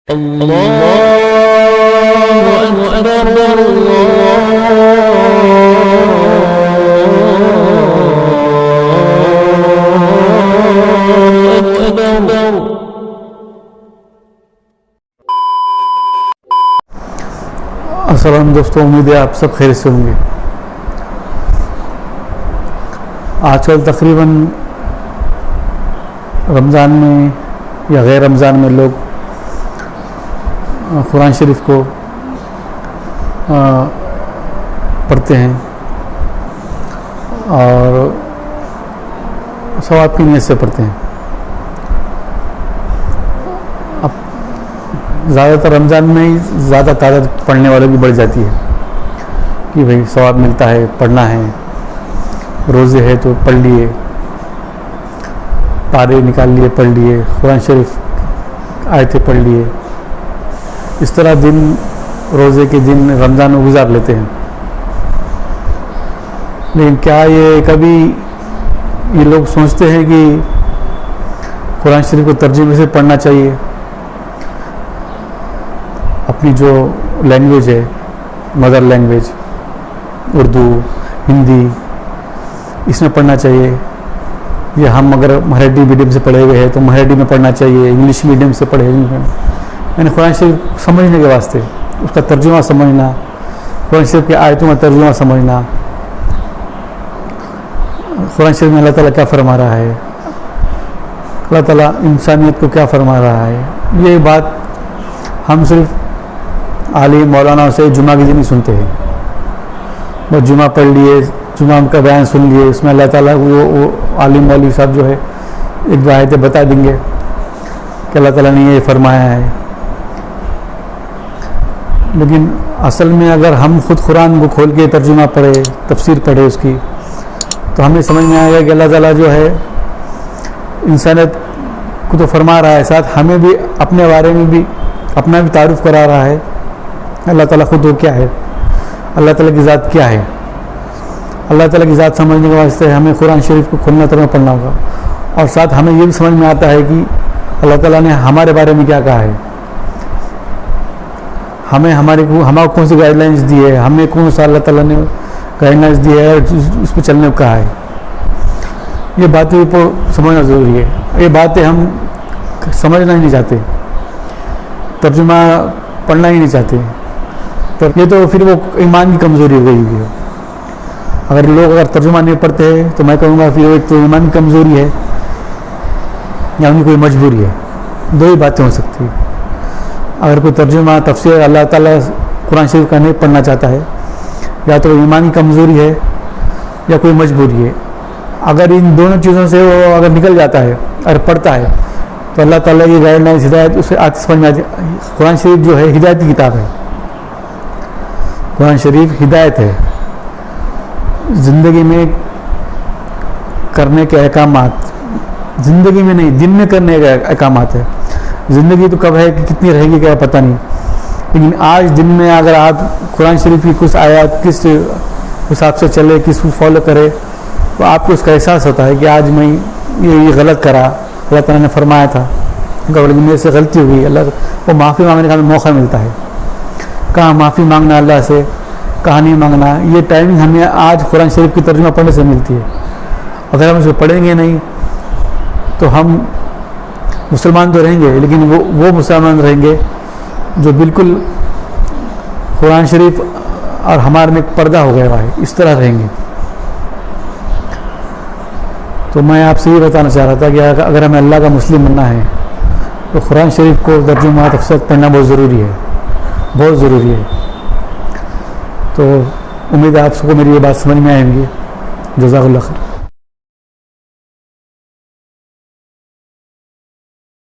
اللہ اکبر اللہ اکبر۔ السلام دوستوں، امید ہے آپ سب خیریت سے ہوں گے۔ آج کل تقریباً رمضان میں یا غیر رمضان میں لوگ قرآن شریف کو پڑھتے ہیں اور ثواب کی نیت سے پڑھتے ہیں۔ اب زیادہ تر رمضان میں ہی زیادہ تعداد پڑھنے والوں کی بڑھ جاتی ہے کہ بھئی ثواب ملتا ہے، پڑھنا ہے، روزے ہے تو پڑھ لیے، پارے نکال لیے، پڑھ لیے، قرآن شریف آیتیں پڑھ لیے، اس طرح دن روزے کے دن رمضان میں گزار لیتے ہیں۔ لیکن کیا یہ کبھی یہ لوگ سوچتے ہیں کہ قرآن شریف کو ترجمے سے پڑھنا چاہیے؟ اپنی جو لینگویج ہے، مدر لینگویج اردو، ہندی، اس میں پڑھنا چاہیے، یا ہم اگر مراٹھی میڈیم سے پڑھے ہوئے ہیں تو مراٹھی میں پڑھنا چاہیے، انگلش میڈیم سے پڑھے ہوئے ہیں، یعنی قرآن شریف سمجھنے کے واسطے اس کا ترجمہ سمجھنا، قرآن شریف کی آیتوں کا ترجمہ سمجھنا، قرآن شریف میں اللہ تعالیٰ کیا فرما رہا ہے، اللہ تعالیٰ انسانیت کو کیا فرما رہا ہے، یہ بات ہم صرف عالم مولانا سے جمعہ کے دن ہی سنتے ہیں۔ بس جمعہ پڑھ لیے، جمعہ کا بیان سن لیے، اس میں اللہ تعالیٰ وہ عالم مولوی صاحب جو ہے ایک دو آیتیں بتا دیں گے کہ اللہ تعالیٰ نے یہ فرمایا ہے۔ لیکن اصل میں اگر ہم خود قرآن کو کھول کے ترجمہ پڑھے، تفسیر پڑھے اس کی، تو ہمیں سمجھ میں آئے گا کہ اللہ تعالیٰ جو ہے انسانیت کو تو فرما رہا ہے، ساتھ ہمیں بھی اپنے بارے میں بھی اپنا بھی تعارف کرا رہا ہے۔ اللہ تعالیٰ خود وہ کیا ہے، اللہ تعالیٰ کی ذات کیا ہے۔ اللہ تعالیٰ کی ذات سمجھنے کے واسطے ہمیں قرآن شریف کو کھولنا ترجمہ پڑھنا ہوگا، اور ساتھ ہمیں یہ بھی سمجھ میں آتا ہے کہ اللہ تعالیٰ نے ہمارے بارے میں کیا کہا ہے، ہمارے کون سی گائیڈ لائنس دی ہے، ہمیں کون سا اللہ تعالیٰ نے گائیڈ لائنس دی ہے اور اس پہ چلنے کو کہا ہے۔ یہ باتیں سمجھنا ضروری ہے۔ یہ باتیں ہم سمجھنا ہی نہیں چاہتے، ترجمہ پڑھنا ہی نہیں چاہتے، تو یہ تو پھر وہ ایمان کی کمزوری ہو گئی ہے۔ اگر لوگ ترجمہ نہیں پڑھتے ہیں تو میں کہوں گا پھر ایک تو ایمان کی کمزوری ہے یا ان کی کوئی مجبوری ہے، دو ہی باتیں ہو سکتی ہیں۔ اگر کوئی ترجمہ تفسیر اللہ تعالیٰ قرآن شریف کا نہیں پڑھنا چاہتا ہے، یا تو ایمان کی کمزوری ہے یا کوئی مجبوری ہے۔ اگر ان دونوں چیزوں سے وہ اگر نکل جاتا ہے اور پڑھتا ہے تو اللہ تعالیٰ کی گائیڈ لائنس ہدایت اسے آج سمجھ میں آتی ہے۔ قرآن شریف جو ہے ہدایت کی کتاب ہے، قرآن شریف ہدایت ہے، زندگی میں کرنے کے احکامات، زندگی میں نہیں دن میں کرنے کے احکامات ہے۔ زندگی تو کب ہے کہ کتنی رہے گی کیا پتہ نہیں، لیکن آج دن میں اگر آپ قرآن شریف کی کچھ آیات کس حساب سے چلے، کس کو فالو کرے، تو آپ کو اس کا احساس ہوتا ہے کہ آج میں یہ غلط کرا، اللہ تعالیٰ نے فرمایا تھا لیکن میرے سے غلطی ہو گئی، اللہ وہ معافی مانگنے کا ہمیں موقع ملتا ہے۔ کہاں معافی مانگنا اللہ سے، کہاں نہیں مانگنا، یہ ٹائمنگ ہمیں آج قرآن شریف کی ترجمہ پڑھنے سے ملتی ہے۔ اگر ہم اس کو پڑھیں گے نہیں تو ہم مسلمان تو رہیں گے، لیکن وہ مسلمان رہیں گے جو بالکل قرآن شریف اور ہمارے میں ایک پردہ ہو گیا ہے، اس طرح رہیں گے۔ تو میں آپ سے یہ بتانا چاہ رہا تھا کہ اگر ہمیں اللہ کا مسلم بننا ہے تو قرآن شریف کو ترجمہ تفسیر پڑھنا بہت ضروری ہے، بہت ضروری ہے۔ تو امید ہے آپ سب کو میری یہ بات سمجھ میں آئیں گی۔ جزاک اللہ خیر۔